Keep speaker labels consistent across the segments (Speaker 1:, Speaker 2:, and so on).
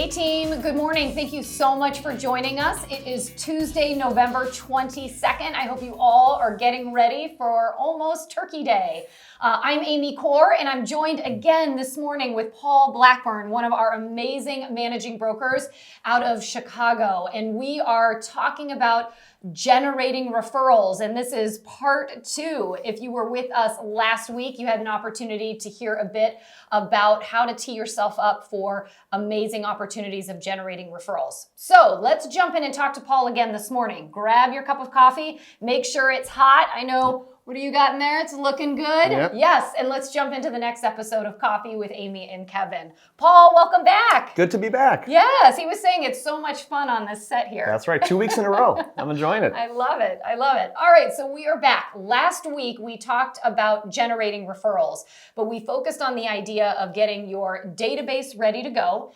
Speaker 1: team, good morning. Thank you so much for joining us. It is Tuesday, November 22nd. I hope you all are getting ready for almost Turkey Day. I'm Amy Corr, and I'm joined again this morning with Paul Blackburn, one of our amazing managing brokers out of Chicago. And we are talking about generating referrals, and this is part 2. If you were with us last week, you had an opportunity to hear a bit about how to tee yourself up for amazing opportunities of generating referrals. So let's jump in and talk to Paul again this morning. Grab your cup of coffee, make sure it's hot. I know, what do you got in there? It's looking good.
Speaker 2: Yep.
Speaker 1: Yes, and let's jump into the next episode of Coffee with Amy and Kevin. Paul, welcome back.
Speaker 2: Good to be back.
Speaker 1: Yes, he was saying it's so much fun on this set here.
Speaker 2: That's right, 2 weeks in a row. I'm enjoying it.
Speaker 1: I love it. I love it. All right, so we are back. Last week, we talked about generating referrals, but we focused on the idea of getting your database ready to go,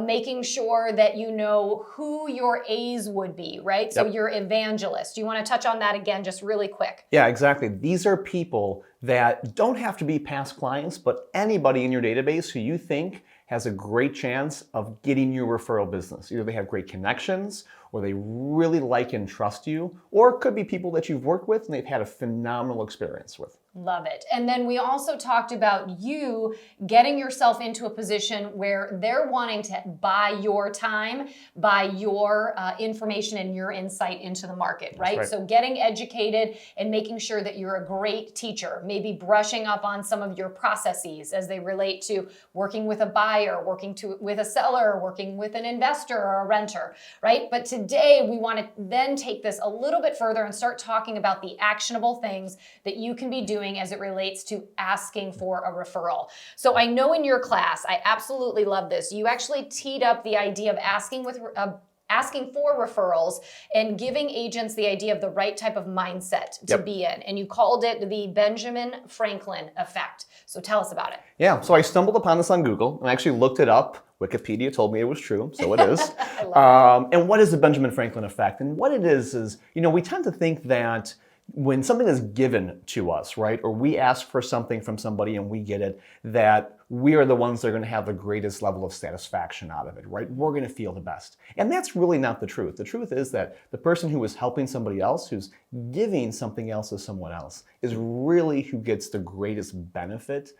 Speaker 1: making sure that you know who your A's would be, right? So
Speaker 2: Yep.
Speaker 1: your evangelist. Do you want to touch on that again just really quick?
Speaker 2: Yeah, exactly. These are people that don't have to be past clients, but anybody in your database who you think has a great chance of getting you referral business. Either they have great connections, or they really like and trust you, or it could be people that you've worked with and they've had a phenomenal experience with.
Speaker 1: Love it. And then we also talked about you getting yourself into a position where they're wanting to buy your time, buy your information and your insight into the market, right?
Speaker 2: right.
Speaker 1: So getting educated and making sure that you're a great teacher, maybe brushing up on some of your processes as they relate to working with a buyer, working with a seller, working with an investor or a renter, right? But today we want to then take this a little bit further and start talking about the actionable things that you can be doing as it relates to asking for a referral. So I know in your class, I absolutely love this. You actually teed up the idea of asking for referrals and giving agents the idea of the right type of mindset to
Speaker 2: Yep.
Speaker 1: be in. And you called it the Benjamin Franklin effect. So tell us about it.
Speaker 2: Yeah, so I stumbled upon this on Google and I actually looked it up. Wikipedia told me it was true, so it is.
Speaker 1: I love
Speaker 2: And what is the Benjamin Franklin effect? And what it is, we tend to think that when something is given to us, right, or we ask for something from somebody and we get it, that we are the ones that are going to have the greatest level of satisfaction out of it, right? We're going to feel the best. And that's really not the truth. The truth is that the person who is helping somebody else, who's giving something else to someone else, is really who gets the greatest benefit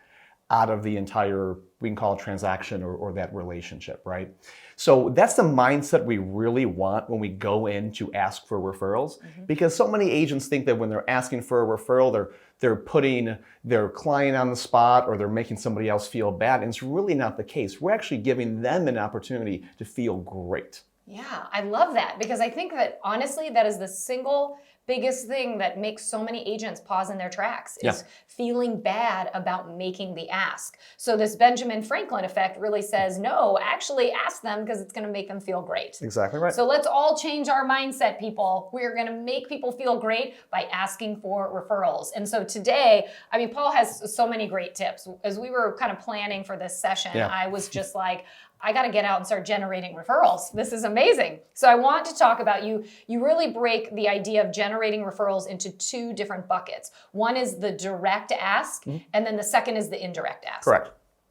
Speaker 2: out of the entire, we can call it transaction or that relationship, right? So that's the mindset we really want when we go in to ask for referrals, because so many agents think that when they're asking for a referral, they're putting their client on the spot or they're making somebody else feel bad, and it's really not the case. We're actually giving them an opportunity to feel great.
Speaker 1: Yeah, I love that because I think that honestly, that is the single biggest thing that makes so many agents pause in their tracks is feeling bad about making the ask. So this Benjamin Franklin effect really says, no, actually ask them because it's going to make them feel great.
Speaker 2: Exactly right.
Speaker 1: So let's all change our mindset, people. We're going to make people feel great by asking for referrals. And so today, Paul has so many great tips. As we were kind of planning for this session, I was just like, I got to get out and start generating referrals. This is amazing. So I want to talk about you really break the idea of generating referrals into 2 different buckets. One is the direct ask, and then the second is the indirect ask.
Speaker 2: Correct.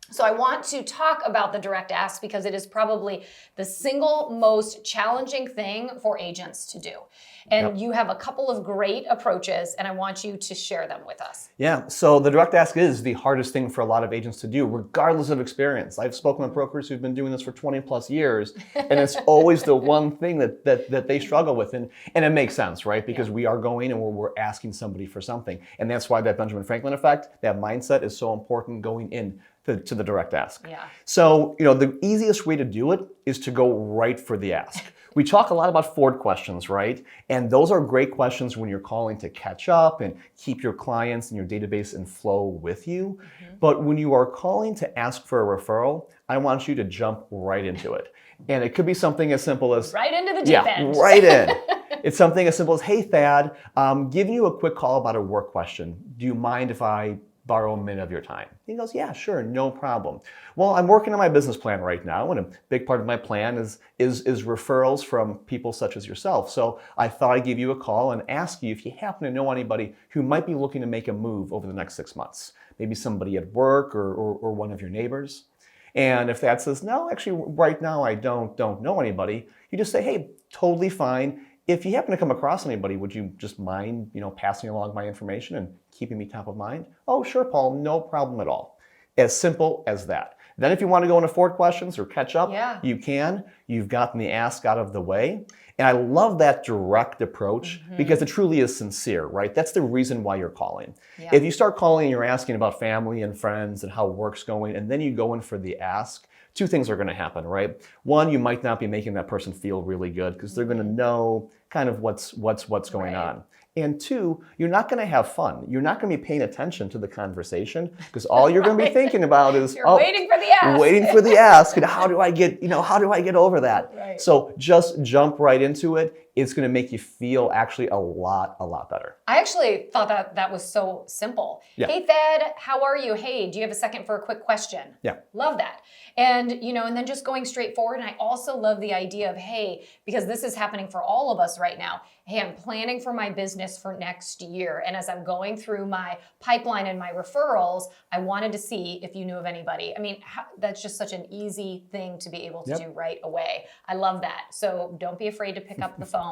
Speaker 1: So I want to talk about the direct ask because it is probably the single most challenging thing for agents to do. And you have a couple of great approaches, and I want you to share them with us.
Speaker 2: Yeah, so the direct ask is the hardest thing for a lot of agents to do, regardless of experience. I've spoken with brokers who've been doing this for 20 plus years, and it's always the one thing that they struggle with. And it makes sense, right? Because we are going and we're asking somebody for something. And that's why that Benjamin Franklin effect, that mindset is so important going in to the direct ask.
Speaker 1: Yeah.
Speaker 2: So, the easiest way to do it is to go right for the ask. We talk a lot about Ford questions, right? And those are great questions when you're calling to catch up and keep your clients and your database in flow with you. But when you are calling to ask for a referral, I want you to jump right into it. And it could be something as simple as...
Speaker 1: Right into the deep end.
Speaker 2: Right in. It's something as simple as, hey, Thad, giving you a quick call about a work question. Do you mind if I borrow a minute of your time? He goes, yeah, sure, no problem. Well, I'm working on my business plan right now, and a big part of my plan is referrals from people such as yourself. So I thought I'd give you a call and ask you if you happen to know anybody who might be looking to make a move over the next 6 months. Maybe somebody at work or one of your neighbors. And if that says, no, actually right now I don't know anybody, you just say, hey, totally fine. If you happen to come across anybody, would you just mind, passing along my information and keeping me top of mind? Oh, sure, Paul, no problem at all. As simple as that. Then if you want to go into forward questions or catch up, you can. You've gotten the ask out of the way. And I love that direct approach because it truly is sincere, right? That's the reason why you're calling. Yeah. If you start calling and you're asking about family and friends and how work's going, and then you go in for the ask, two things are going to happen, right? One, you might not be making that person feel really good because they're going to know kind of what's going on. And two, you're not going to have fun. You're not going to be paying attention to the conversation because all you're going to be thinking about is
Speaker 1: waiting for the ask.
Speaker 2: Waiting for the ask. And how do I get over that?
Speaker 1: Right.
Speaker 2: So just jump right into it. It's going to make you feel actually a lot better.
Speaker 1: I actually thought that was so simple. Yeah. Hey, Thad, how are you? Hey, do you have a second for a quick question?
Speaker 2: Yeah.
Speaker 1: Love that. And, and then just going straight forward. And I also love the idea of, hey, because this is happening for all of us right now. Hey, I'm planning for my business for next year. And as I'm going through my pipeline and my referrals, I wanted to see if you knew of anybody. I mean, that's just such an easy thing to be able to do right away. I love that. So don't be afraid to pick up the phone.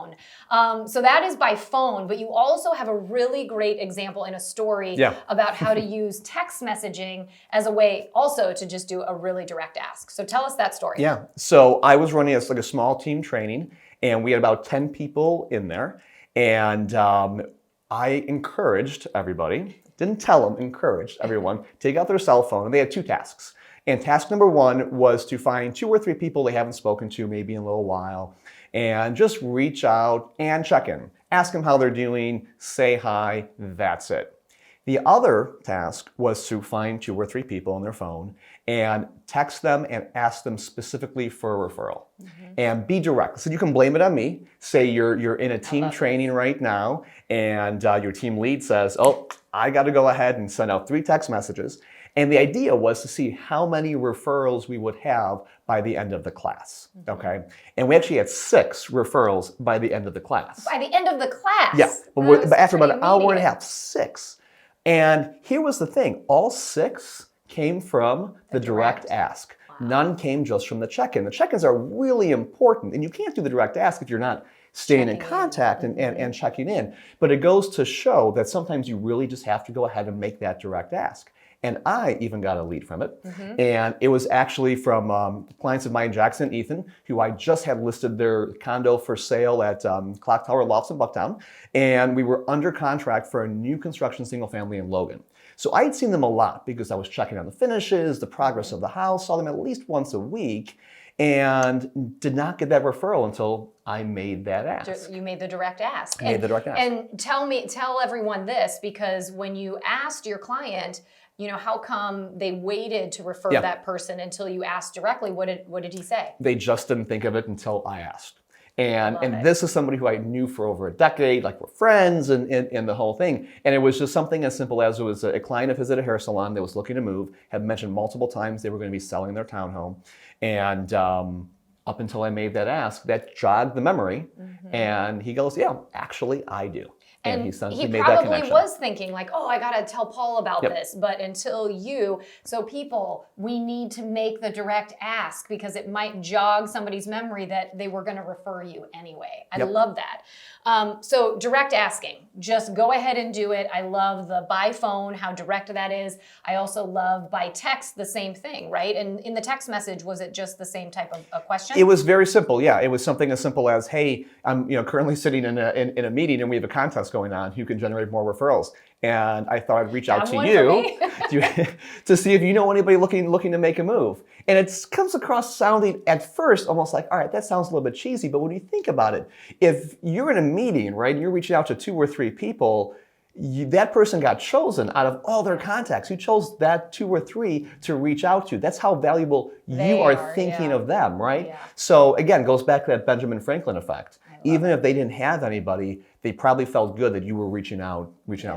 Speaker 1: So that is by phone, but you also have a really great example in a story about how to use text messaging as a way also to just do a really direct ask. So tell us that story.
Speaker 2: Yeah. So I was running a small team training, and we had about 10 people in there. And I encouraged everybody, didn't tell them, encouraged everyone, take out their cell phone. And they had two tasks. And task number one was to find 2 or 3 people they haven't spoken to maybe in a little while and just reach out and check in. Ask them how they're doing, say hi, that's it. The other task was to find 2 or 3 people on their phone and text them and ask them specifically for a referral. And be direct. So you can blame it on me. Say you're in a team training right now and your team lead says, oh, I got to go ahead and send out 3 text messages. And the idea was to see how many referrals we would have by the end of the class, okay? And we actually had 6 referrals by the end of the class.
Speaker 1: By the end of the class?
Speaker 2: Yeah, but after about an hour and a half, 6. And here was the thing, all 6 came from the direct ask. Wow. None came just from the check-in. The check-ins are really important, and you can't do the direct ask if you're not staying in contact and checking in. But it goes to show that sometimes you really just have to go ahead and make that direct ask. And I even got a lead from it. And it was actually from clients of mine, Jackson and Ethan, who I just had listed their condo for sale at Clock Tower Lofts in Bucktown. And we were under contract for a new construction single family in Logan. So I had seen them a lot because I was checking on the finishes, the progress of the house, saw them at least once a week, and did not get that referral until I made that ask.
Speaker 1: You made the direct ask.
Speaker 2: I made the direct ask.
Speaker 1: And tell everyone this, because when you asked your client, how come they waited to refer that person until you asked directly? What did he say?
Speaker 2: They just didn't think of it until I asked. And this is somebody who I knew for over a decade, like we're friends and the whole thing. And it was just something as simple as it was a client of his at a hair salon that was looking to move, had mentioned multiple times they were going to be selling their townhome. And up until I made that ask, that jogged the memory. And he goes, yeah, actually I do. And he made that connection.
Speaker 1: Probably was thinking like, oh, I got to tell Paul about this. But so people, we need to make the direct ask because it might jog somebody's memory that they were going to refer you anyway. I love that. So direct asking, just go ahead and do it. I love the by phone, how direct that is. I also love by text, the same thing, right? And in the text message, was it just the same type of a question?
Speaker 2: It was very simple. Yeah, it was something as simple as, hey, I'm currently sitting in a meeting and we have a contest going on who can generate more referrals. And I thought I'd reach out to you to see if you know anybody looking to make a move. And it comes across sounding at first almost like, all right, that sounds a little bit cheesy. But when you think about it, if you're in a meeting, right, and you're reaching out to 2 or 3 people, that person got chosen out of all their contacts. You chose that 2 or 3 to reach out to. That's how valuable you are thinking of them, right? Yeah. So again, it goes back to that Benjamin Franklin effect. Even if they didn't have anybody, they probably felt good that you were reaching out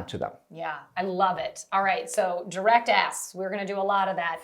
Speaker 2: to them.
Speaker 1: Yeah, I love it. All right, so direct asks. We're going to do a lot of that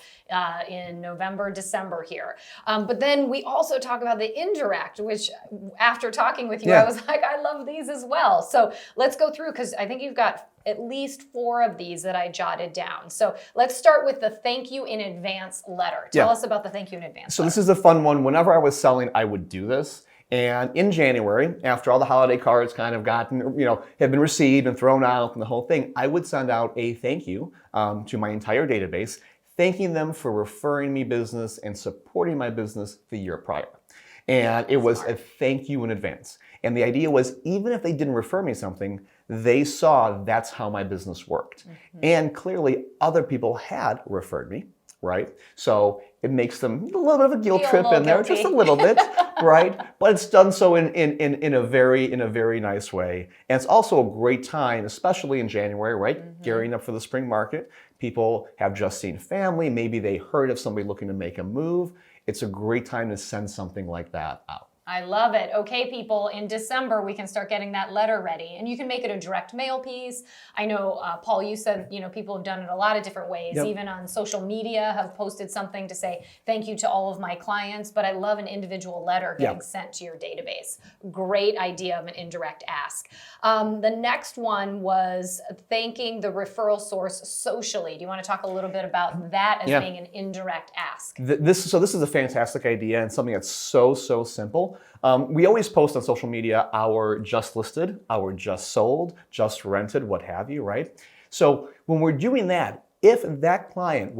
Speaker 1: in November, December here. But then we also talk about the indirect, which after talking with you, I was like, I love these as well. So let's go through, because I think you've got at least 4 of these that I jotted down. So let's start with the thank you in advance letter. Tell us about the thank you in advance letter.
Speaker 2: This is a fun one. Whenever I was selling, I would do this. And in January, after all the holiday cards kind of have been received and thrown out and the whole thing, I would send out a thank you to my entire database, thanking them for referring me business and supporting my business the year prior. And it was a thank you in advance. And the idea was, even if they didn't refer me something, they saw that's how my business worked. And clearly other people had referred me, right? So it makes them a little bit of a guilt trip in there, just a little bit, right? But it's done so in a very nice way. And it's also a great time, especially in January, right? Gearing up for the spring market. People have just seen family. Maybe they heard of somebody looking to make a move. It's a great time to send something like that out.
Speaker 1: I love it. Okay, people, in December, we can start getting that letter ready. And you can make it a direct mail piece. I know, Paul, you said, people have done it a lot of different ways.
Speaker 2: Yep.
Speaker 1: Even on social media, have posted something to say, thank you to all of my clients. But I love an individual letter getting sent to your database. Great idea of an indirect ask. The next one was thanking the referral source socially. Do you want to talk a little bit about that as being an indirect ask?
Speaker 2: This is a fantastic idea and something that's so simple. We always post on social media our just listed, our just sold, just rented, what have you, right? So when we're doing that, if that client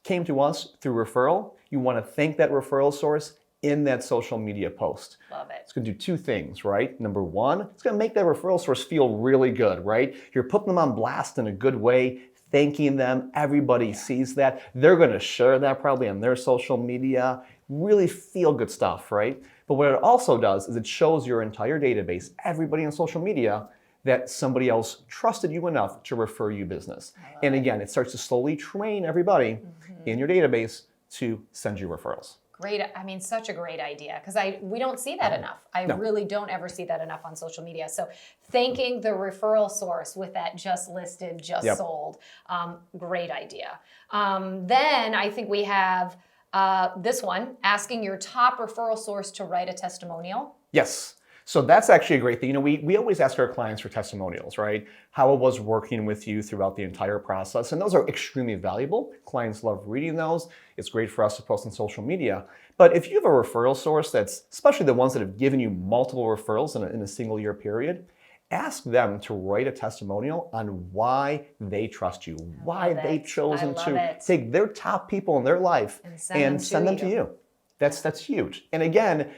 Speaker 2: came to us through referral, you want to thank that referral source in that social media post.
Speaker 1: Love it.
Speaker 2: It's going to do 2 things, right? Number 1, it's going to make that referral source feel really good, right? You're putting them on blast in a good way, thanking them. Everybody sees that. They're going to share that probably on their social media. Really feel good stuff, right? But what it also does is it shows your entire database, everybody on social media, that somebody else trusted you enough to refer you business. And again, it starts to slowly train everybody in your database to send you referrals.
Speaker 1: Great. I mean, such a great idea, because we don't see that enough. I really don't ever see that enough on social media. So thanking the referral source with that just listed, just sold, great idea. Then I think we have this one, asking your top referral source to write a testimonial.
Speaker 2: Yes. So that's actually a great thing. We always ask our clients for testimonials, right? How it was working with you throughout the entire process. And those are extremely valuable. Clients love reading those. It's great for us to post on social media. But if you have a referral source that's, especially the ones that have given you multiple referrals in a single year period, ask them to write a testimonial on why they trust you, why they've chosen to take their top people in their life and send them to you. That's huge. And again,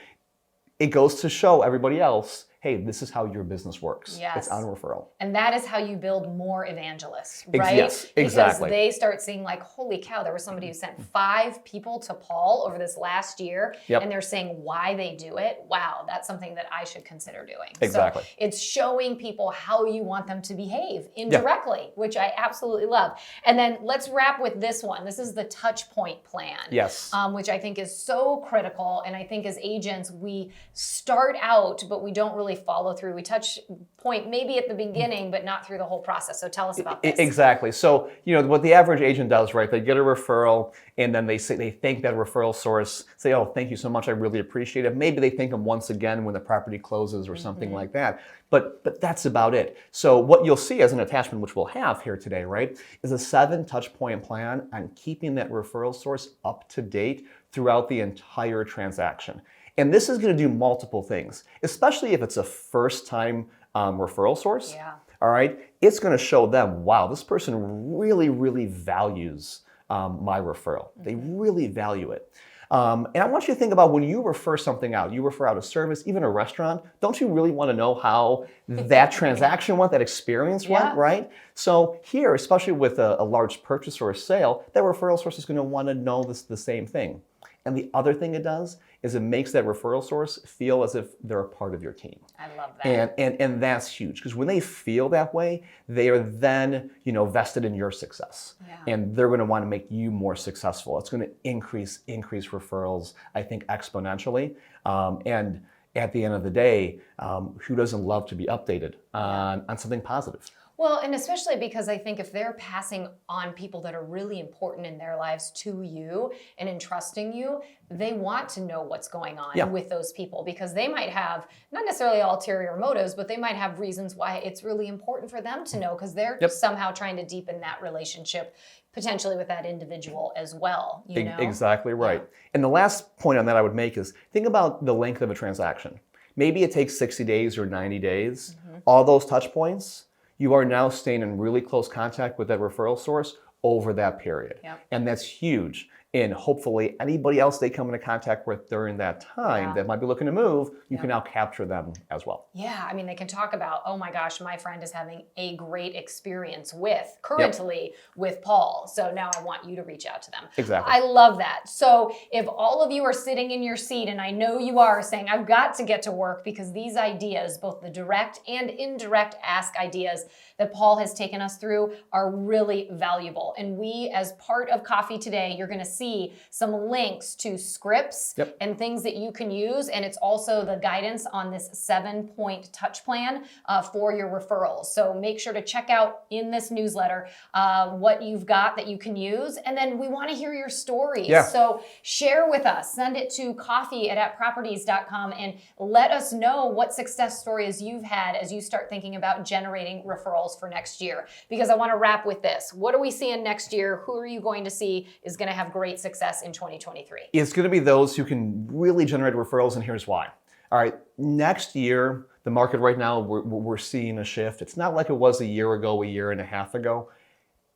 Speaker 2: it goes to show everybody else, hey, this is how your business works.
Speaker 1: Yes.
Speaker 2: It's on referral.
Speaker 1: And that is how you build more evangelists, right?
Speaker 2: Yes, exactly.
Speaker 1: Because they start seeing like, holy cow, there was somebody who sent 5 people to Paul over this last year, and they're saying why they do it. Wow, that's something that I should consider doing.
Speaker 2: Exactly.
Speaker 1: So it's showing people how you want them to behave indirectly, which I absolutely love. And then let's wrap with this one. This is the touch point plan.
Speaker 2: Yes.
Speaker 1: Which I think is so critical. And I think as agents, we start out, but we don't really follow through. We touch point maybe at the beginning, but not through the whole process. So tell us about this.
Speaker 2: Exactly. So, what the average agent does, right? They get a referral and then they thank that referral source, say, oh, thank you so much. I really appreciate it. Maybe they thank them once again when the property closes or something like that. But that's about it. So what you'll see as an attachment, which we'll have here today, right, is a 7 touch point plan on keeping that referral source up to date throughout the entire transaction. And this is going to do multiple things, especially if it's a first-time referral source.
Speaker 1: Yeah.
Speaker 2: All right, it's going to show them, wow, this person really values my referral. They really value it. And I want you to think about when you refer something out, you refer out a service, even a restaurant, don't you really want to know how that transaction went, that experience went, right? So here, especially with a large purchase or a sale, that referral source is going to want to know the same thing. And the other thing it does is it makes that referral source feel as if they're a part of your team.
Speaker 1: I love that.
Speaker 2: And that's huge, because when they feel that way, they are then, vested in your success. Yeah. And they're going to want to make you more successful. It's going to increase referrals, I think, exponentially. And at the end of the day, who doesn't love to be updated on something positive?
Speaker 1: Well, and especially because I think if they're passing on people that are really important in their lives to you and entrusting you, they want to know what's going on with those people, because they might have not necessarily ulterior motives, but they might have reasons why it's really important for them to know, because they're somehow trying to deepen that relationship potentially with that individual as well. You know?
Speaker 2: Exactly right. And the last point on that I would make is think about the length of a transaction. Maybe it takes 60 days or 90 days. All those touch points, you are now staying in really close contact with that referral source over that period. And that's huge. And hopefully anybody else they come into contact with during that time that might be looking to move, you can now capture them as well.
Speaker 1: Yeah, I mean, they can talk about, oh my gosh, my friend is having a great experience currently with Paul. So now I want you to reach out to them.
Speaker 2: Exactly.
Speaker 1: I love that. So if all of you are sitting in your seat, and I know you are, saying, I've got to get to work, because these ideas, both the direct and indirect ask ideas that Paul has taken us through, are really valuable. And we, as part of Coffee Today, you're going to see some links to scripts and things that you can use. And it's also the guidance on this 7-point touch plan for your referrals. So make sure to check out in this newsletter what you've got that you can use. And then we want to hear your stories. So share with us, send it to coffee@properties.com, and let us know what success stories you've had as you start thinking about generating referrals for next year. Because I want to wrap with this. What are we seeing next year? Who are you going to see is going to have great success in 2023?
Speaker 2: It's going to be those who can really generate referrals, and here's why. All right, next year, the market right now, we're seeing a shift. It's not like it was a year ago, a year and a half ago.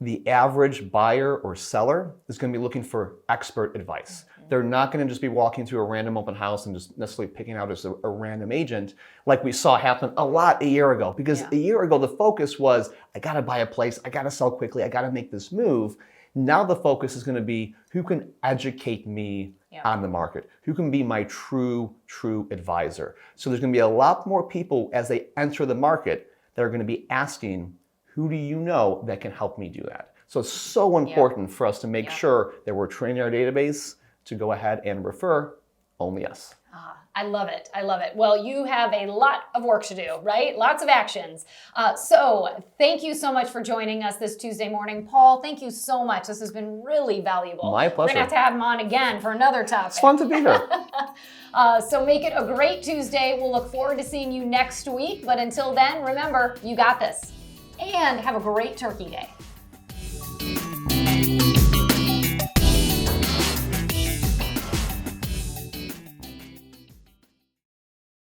Speaker 2: The average buyer or seller is going to be looking for expert advice. They're not going to just be walking through a random open house and just necessarily picking out as a random agent like we saw happen a lot a year ago. Because a year ago, the focus was, I got to buy a place, I got to sell quickly, I got to make this move. Now the focus is going to be, who can educate me on the market? Who can be my true advisor? So there's going to be a lot more people as they enter the market that are going to be asking, who do you know that can help me do that? So it's so important for us to make sure that we're training our database to go ahead and refer only us.
Speaker 1: I love it. I love it. Well, you have a lot of work to do, right? Lots of actions. So thank you so much for joining us this Tuesday morning. Paul, thank you so much. This has been really valuable.
Speaker 2: My pleasure.
Speaker 1: We're going to have him on again for another topic.
Speaker 2: It's fun to be here.
Speaker 1: So make it a great Tuesday. We'll look forward to seeing you next week. But until then, remember, you got this. And have a great Turkey Day.